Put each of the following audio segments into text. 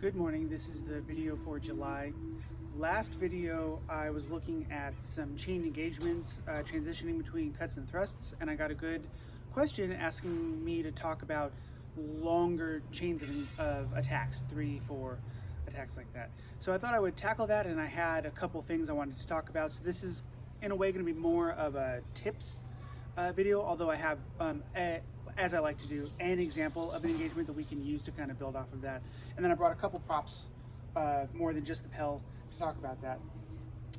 Good morning, this is the video for July. Last video I was looking at some chain engagements, transitioning between cuts and thrusts, and I got a good question asking me to talk about longer chains of attacks, 3-4 attacks like that. So I thought I would tackle that, and I had a couple things I wanted to talk about. So this is in a way going to be more of a tips video, although I have as I like to do, an example of an engagement that we can use to kind of build off of that. And then I brought a couple props, more than just the Pell, to talk about that.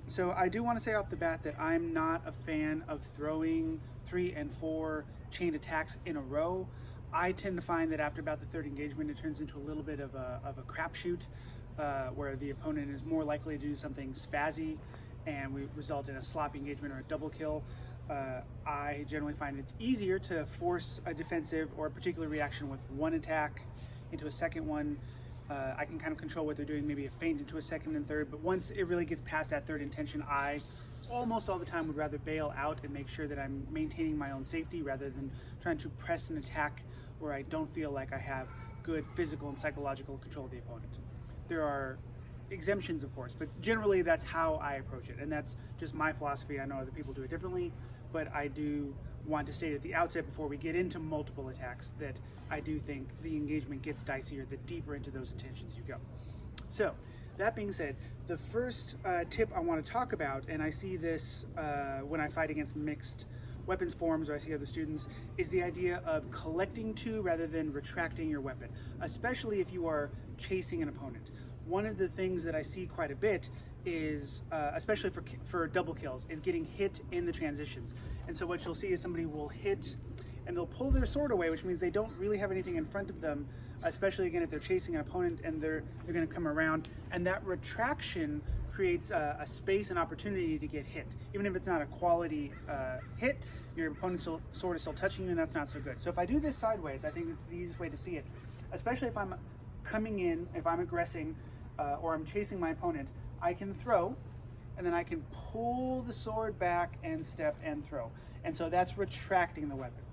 So I do want to say off the bat that I'm not a fan of throwing 3 and 4 chain attacks in a row. I tend to find that after about the third engagement, it turns into a little bit of a crapshoot, where the opponent is more likely to do something spazzy and we result in a sloppy engagement or a double kill. I generally find it's easier to force a defensive or a particular reaction with one attack into a second one. I can kind of control what they're doing, maybe a feint into a second and third, but once it really gets past that third intention, I almost all the time would rather bail out and make sure that I'm maintaining my own safety rather than trying to press an attack where I don't feel like I have good physical and psychological control of the opponent. There are exemptions, of course, but generally that's how I approach it, and that's just my philosophy. I know other people do it differently, but I do want to state at the outset before we get into multiple attacks that I do think the engagement gets dicier the deeper into those intentions you go. So that being said, the first tip I want to talk about, and I see this when I fight against mixed weapons forms or I see other students, is the idea of collecting to rather than retracting your weapon, especially if you are chasing an opponent. One of the things that I see quite a bit is, especially for double kills, is getting hit in the transitions. And so what you'll see is somebody will hit and they'll pull their sword away, which means they don't really have anything in front of them, especially again if they're chasing an opponent and they're going to come around, and that retraction creates a space and opportunity to get hit. Even if it's not a quality hit, your opponent's sword is still touching you, and that's not so good. So if I do this sideways, I think it's the easiest way to see it, especially if I'm coming in, if I'm aggressing or I'm chasing my opponent. I can throw, and then I can pull the sword back and step and throw. And so that's retracting the weapon.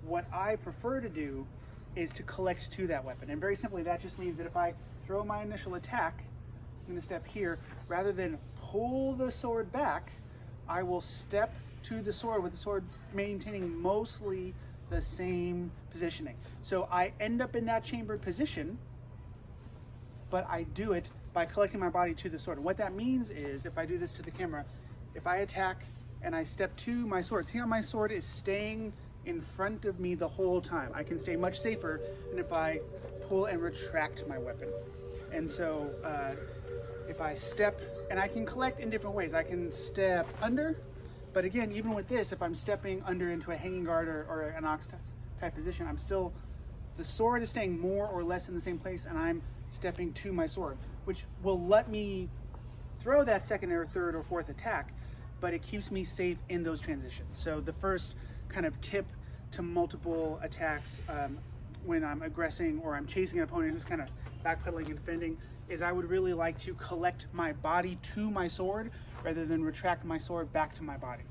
What I prefer to do is to collect to that weapon. And very simply, that just means that if I throw my initial attack, I'm going to step here, rather than pull the sword back, I will step to the sword with the sword maintaining mostly the same positioning. So I end up in that chambered position, but I do it by collecting my body to the sword. And what that means is, if I do this to the camera, if I attack and I step to my sword, see how my sword is staying in front of me the whole time. I can stay much safer than if I pull and retract my weapon. And so if I step, and I can collect in different ways. I can step under, but again, even with this, if I'm stepping under into a hanging guard or an ox type position, I'm still, the sword is staying more or less in the same place, and I'm stepping to my sword, which will let me throw that second or third or fourth attack, but it keeps me safe in those transitions. So the first kind of tip to multiple attacks when I'm aggressing or I'm chasing an opponent who's kind of backpedaling and defending is I would really like to collect my body to my sword rather than retract my sword back to my body.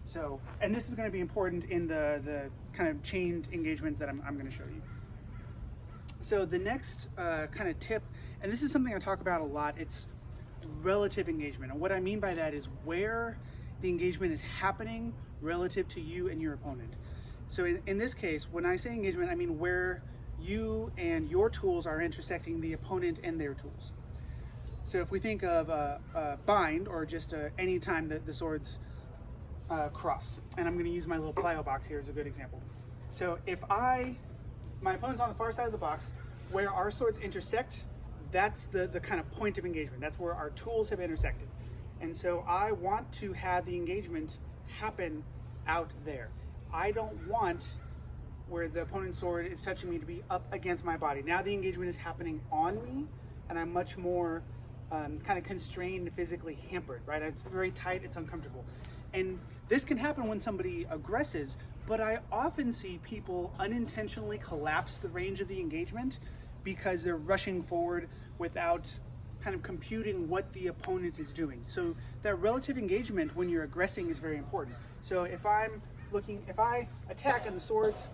So, and this is going to be important in the kind of chained engagements that I'm going to show you. So the next kind of tip, and this is something I talk about a lot, it's relative engagement. And what I mean by that is where the engagement is happening relative to you and your opponent. So in this case, when I say engagement, I mean where you and your tools are intersecting the opponent and their tools. So if we think of a bind, or just any time that the swords cross, and I'm going to use my little plyo box here as a good example. So if my opponent's on the far side of the box, where our swords intersect, that's the kind of point of engagement. That's where our tools have intersected. And so I want to have the engagement happen out there. I don't want where the opponent's sword is touching me to be up against my body. Now the engagement is happening on me, and I'm much more kind of constrained, physically hampered, right? It's very tight, it's uncomfortable. And this can happen when somebody aggresses, but I often see people unintentionally collapse the range of the engagement because they're rushing forward without kind of computing what the opponent is doing. So that relative engagement when you're aggressing is very important. So if I attack and the swords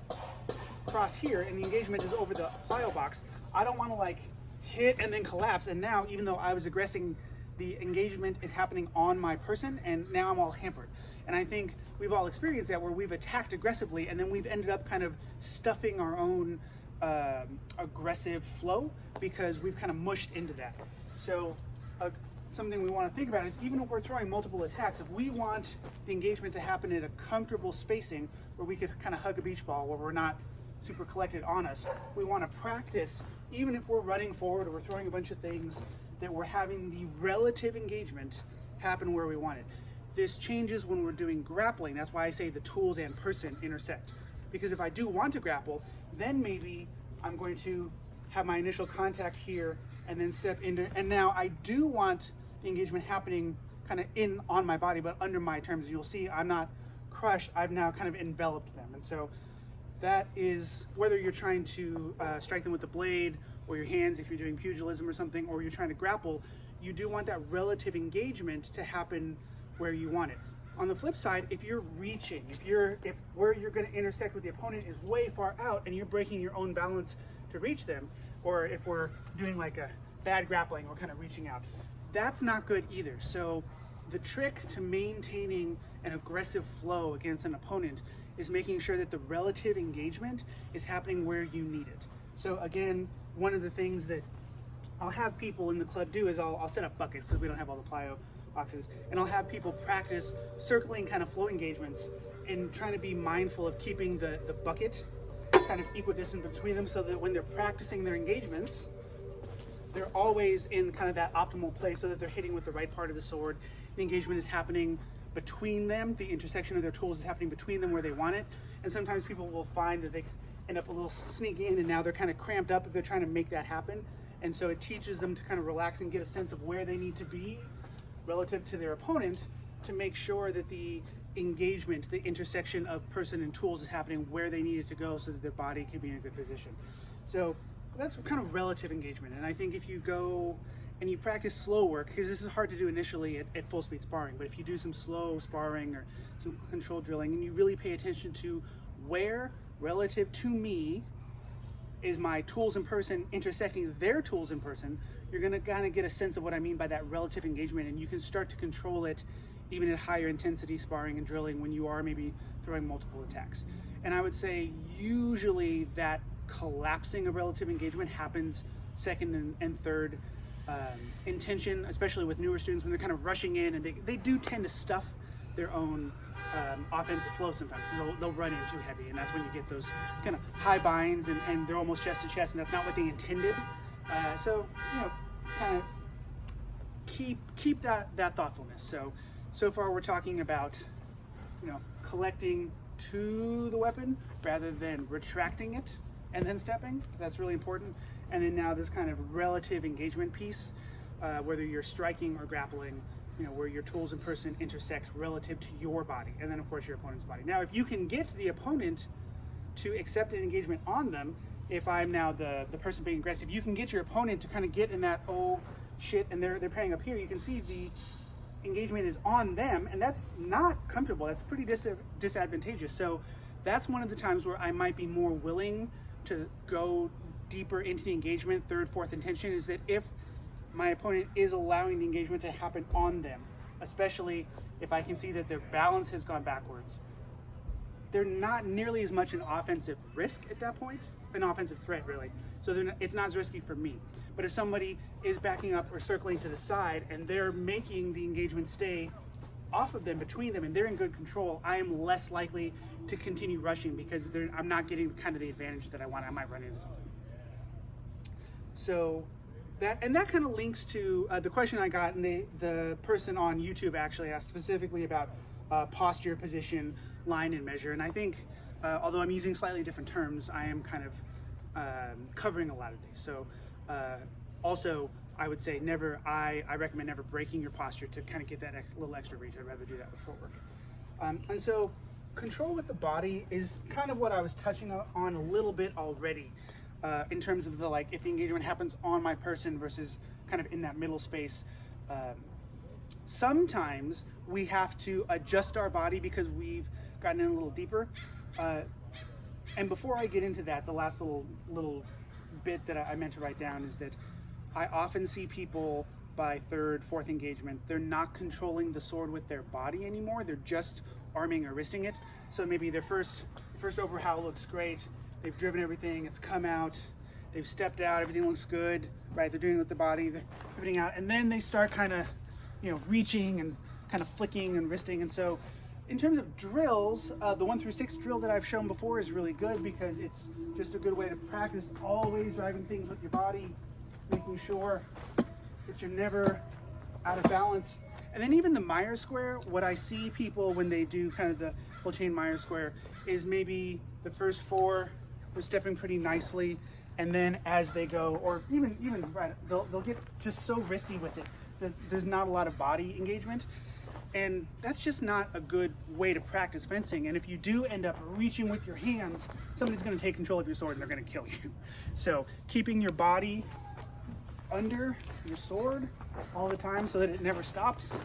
cross here and the engagement is over the plyo box, I don't want to like hit and then collapse. And now, even though I was aggressing, the engagement is happening on my person, and now I'm all hampered. And I think we've all experienced that, where we've attacked aggressively and then we've ended up kind of stuffing our own aggressive flow because we've kind of mushed into that. So something we want to think about is, even if we're throwing multiple attacks, if we want the engagement to happen at a comfortable spacing where we could kind of hug a beach ball, where we're not super collected on us, we want to practice, even if we're running forward or we're throwing a bunch of things, that we're having the relative engagement happen where we want it. This changes when we're doing grappling. That's why I say the tools and person intersect. Because if I do want to grapple, then maybe I'm going to have my initial contact here and then step into, and now I do want the engagement happening kind of in on my body, but under my terms. You'll see I'm not crushed, I've now kind of enveloped them. And so that is, whether you're trying to strike them with the blade or your hands, if you're doing pugilism or something, or you're trying to grapple, you do want that relative engagement to happen where you want it. On the flip side, if you're reaching, if where you're going to intersect with the opponent is way far out and you're breaking your own balance to reach them, or if we're doing like a bad grappling, we're kind of reaching out, that's not good either. So the trick to maintaining an aggressive flow against an opponent is making sure that the relative engagement is happening where you need it. So again, one of the things that I'll have people in the club do is I'll set up buckets, because we don't have all the plyo boxes, and I'll have people practice circling kind of flow engagements and trying to be mindful of keeping the bucket kind of equidistant between them, so that when they're practicing their engagements, they're always in kind of that optimal place, so that they're hitting with the right part of the sword. The engagement is happening between them, the intersection of their tools is happening between them where they want it. And sometimes people will find that they end up a little sneaky in, and now they're kind of cramped up if they're trying to make that happen. And so it teaches them to kind of relax and get a sense of where they need to be relative to their opponent, to make sure that the engagement, the intersection of person and tools, is happening where they need it to go, so that their body can be in a good position. So that's kind of relative engagement. And I think if you go and you practice slow work, because this is hard to do initially at full speed sparring, but if you do some slow sparring or some control drilling, and you really pay attention to where relative to me is my tools in person intersecting their tools in person, you're going to kind of get a sense of what I mean by that relative engagement, and you can start to control it even at higher intensity sparring and drilling when you are maybe throwing multiple attacks. And I would say usually that collapsing of relative engagement happens second and third intention, especially with newer students when they're kind of rushing in, and they do tend to stuff their own offensive flow sometimes, because they'll run in too heavy, and that's when you get those kind of high binds and they're almost chest to chest, and that's not what they intended. So kind of keep that thoughtfulness. So far we're talking about collecting to the weapon rather than retracting it and then stepping. That's really important. And then now this kind of relative engagement piece, whether you're striking or grappling, where your tools in person intersect relative to your body, and then of course your opponent's body. Now, if you can get the opponent to accept an engagement on them, if I'm now the person being aggressive, you can get your opponent to kind of get in that, oh shit, and they're pairing up here, you can see the engagement is on them, and that's not comfortable. That's pretty disadvantageous. So that's one of the times where I might be more willing to go deeper into the engagement, third, fourth intention, is that if my opponent is allowing the engagement to happen on them, especially if I can see that their balance has gone backwards, they're not nearly as much an offensive risk at that point, an offensive threat really. So it's not as risky for me. But if somebody is backing up or circling to the side and they're making the engagement stay off of them, between them, and they're in good control, I am less likely to continue rushing, because I'm not getting kind of the advantage that I want. I might run into something. So that kind of links to the question I got, and the person on YouTube actually asked specifically about posture, position, line, and measure. And I think, although I'm using slightly different terms, I am kind of covering a lot of these. So also, I would say I recommend never breaking your posture to kind of get that little extra reach. I'd rather do that with footwork. And so control with the body is kind of what I was touching on a little bit already, in terms of if the engagement happens on my person versus kind of in that middle space. Sometimes we have to adjust our body because we've gotten in a little deeper. And before I get into that, the last little bit that I meant to write down is that I often see people by third, fourth engagement, they're not controlling the sword with their body anymore. They're just arming or wristing it. So maybe their first overhowl looks great. They've driven everything, it's come out. They've stepped out, everything looks good, right? They're doing it with the body, they're pivoting out. And then they start kind of, reaching and kind of flicking and wristing. And so in terms of drills, the 1 through 6 drill that I've shown before is really good because it's just a good way to practice always driving things with your body, making sure that you're never out of balance. And then even the Myers square, what I see people when they do kind of the full chain Myers square is maybe the first 4 are stepping pretty nicely, and then as they go, or even right, they'll get just so wristy with it that there's not a lot of body engagement. And that's just not a good way to practice fencing. And if you do end up reaching with your hands, somebody's going to take control of your sword and they're going to kill you. So keeping your body under your sword all the time so that it never stops,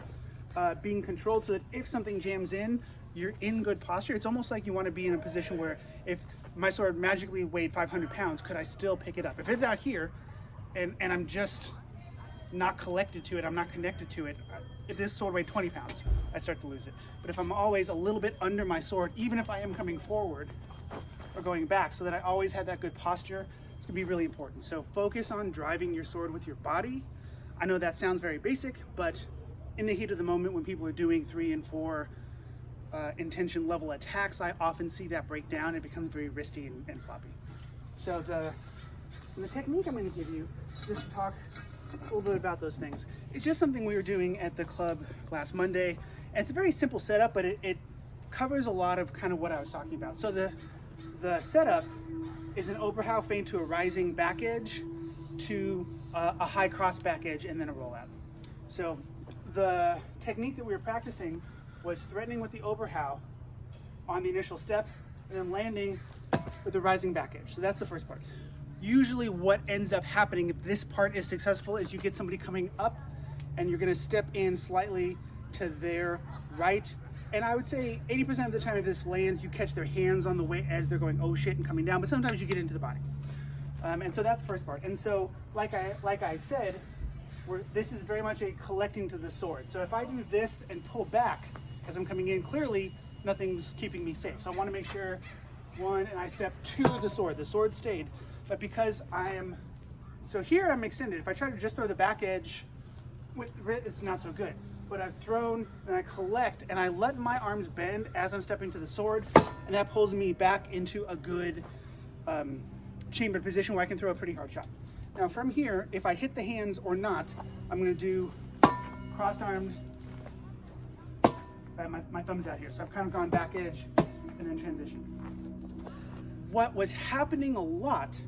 being controlled so that if something jams in, you're in good posture. It's almost like you want to be in a position where if my sword magically weighed 500 pounds, could I still pick it up? If it's out here and I'm just not collected to it, I'm not connected to it, if this sword weighed 20 pounds, I start to lose it. But if I'm always a little bit under my sword, even if I am coming forward or going back, so that I always had that good posture, it's gonna be really important. So focus on driving your sword with your body. I know that sounds very basic, but in the heat of the moment when people are doing 3 and 4 intention level attacks, I often see that break down. It becomes very wristy and floppy. So the technique I'm gonna give you, just to talk a little bit about those things. It's just something we were doing at the club last Monday. And it's a very simple setup, but it covers a lot of kind of what I was talking about. So the setup is an Oberhow feint to a rising back edge to a high cross back edge and then a rollout. So the technique that we were practicing was threatening with the Oberhow on the initial step and then landing with the rising back edge. So that's the first part. Usually what ends up happening if this part is successful is you get somebody coming up and you're gonna step in slightly to their right. And I would say 80% of the time if this lands, you catch their hands on the way as they're going, oh shit, and coming down, but sometimes you get into the body. And so that's the first part. And so, like I said, this is very much a collecting to the sword. So if I do this and pull back as I'm coming in, clearly nothing's keeping me safe. So I wanna make sure, one, and I step to the sword stayed. But because so here I'm extended. If I try to just throw the back edge, it's not so good. But I've thrown and I collect and I let my arms bend as I'm stepping to the sword, and that pulls me back into a good chambered position where I can throw a pretty hard shot. Now from here, if I hit the hands or not, I'm gonna do crossed armed, my thumb's out here. So I've kind of gone back edge and then transition. What was happening a lot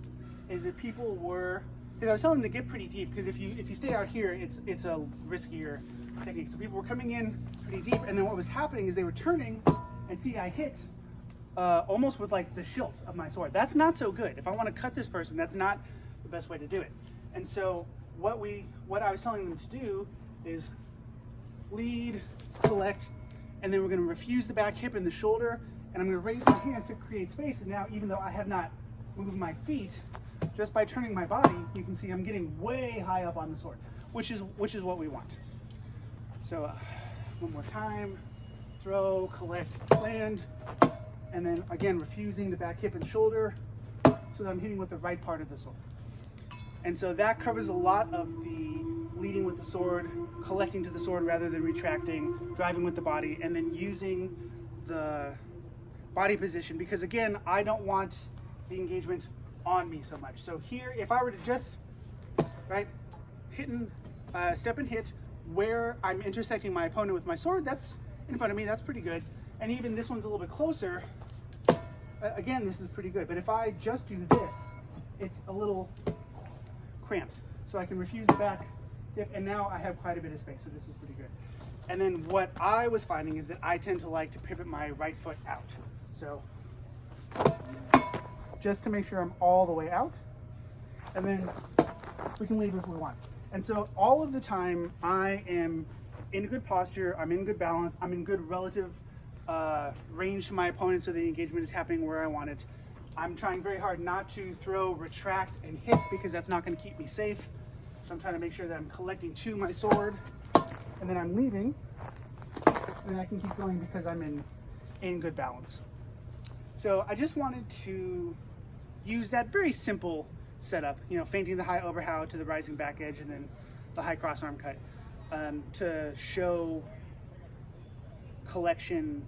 is that people were, because I was telling them to get pretty deep, because if you stay out here, it's a riskier technique. So people were coming in pretty deep, and then what was happening is they were turning, and see, I hit almost with like the hilt of my sword. That's not so good. If I want to cut this person, that's not the best way to do it. And so what I was telling them to do is lead, collect, and then we're going to refuse the back hip and the shoulder, and I'm going to raise my hands to create space. And now, even though I have not moved my feet, just by turning my body, you can see I'm getting way high up on the sword, which is what we want. So one more time, throw, collect, land, and then again refusing the back hip and shoulder so that I'm hitting with the right part of the sword. And so that covers a lot of the leading with the sword, collecting to the sword rather than retracting, driving with the body, and then using the body position, because again, I don't want the engagement on me so much. So here, if I were to just, step and hit where I'm intersecting my opponent with my sword, that's in front of me, that's pretty good. And even this one's a little bit closer, again, this is pretty good. But if I just do this, it's a little cramped. So I can refuse the back dip, and now I have quite a bit of space, so this is pretty good. And then what I was finding is that I tend to like to pivot my right foot out. So just to make sure I'm all the way out, and then we can leave if we want. And so all of the time I am in good posture, I'm in good balance, I'm in good relative range to my opponent so the engagement is happening where I want it. I'm trying very hard not to throw, retract, and hit because that's not going to keep me safe. So I'm trying to make sure that I'm collecting to my sword, and then I'm leaving, and I can keep going because I'm in good balance. So I just wanted to use that very simple setup, you know, feinting the high overhow to the rising back edge and then the high cross arm cut, to show collection,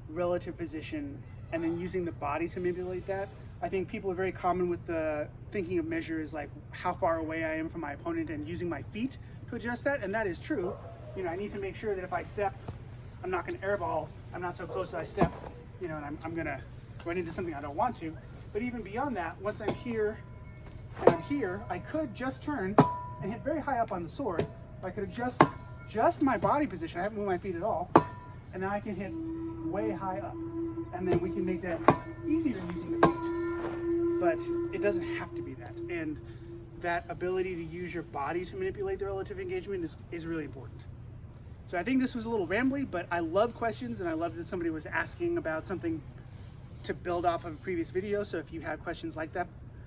relative position, and then using the body to manipulate that. I think people are very common with the thinking of measures like how far away I am from my opponent and using my feet to adjust that, and that is true. You know, I need to make sure that if I step, I'm not going to airball, I'm not so close that I step, you know, and I'm going to run into something I don't want to. But even beyond that, once I'm here and I'm here, I could just turn and hit very high up on the sword. I could adjust just my body position. I haven't moved my feet at all. And now I can hit way high up. And then we can make that easier using the feet. But it doesn't have to be that. And that ability to use your body to manipulate the relative engagement is really important. So I think this was a little rambly, but I love questions, and I love that somebody was asking about something to build off of a previous video. So if you have questions like that,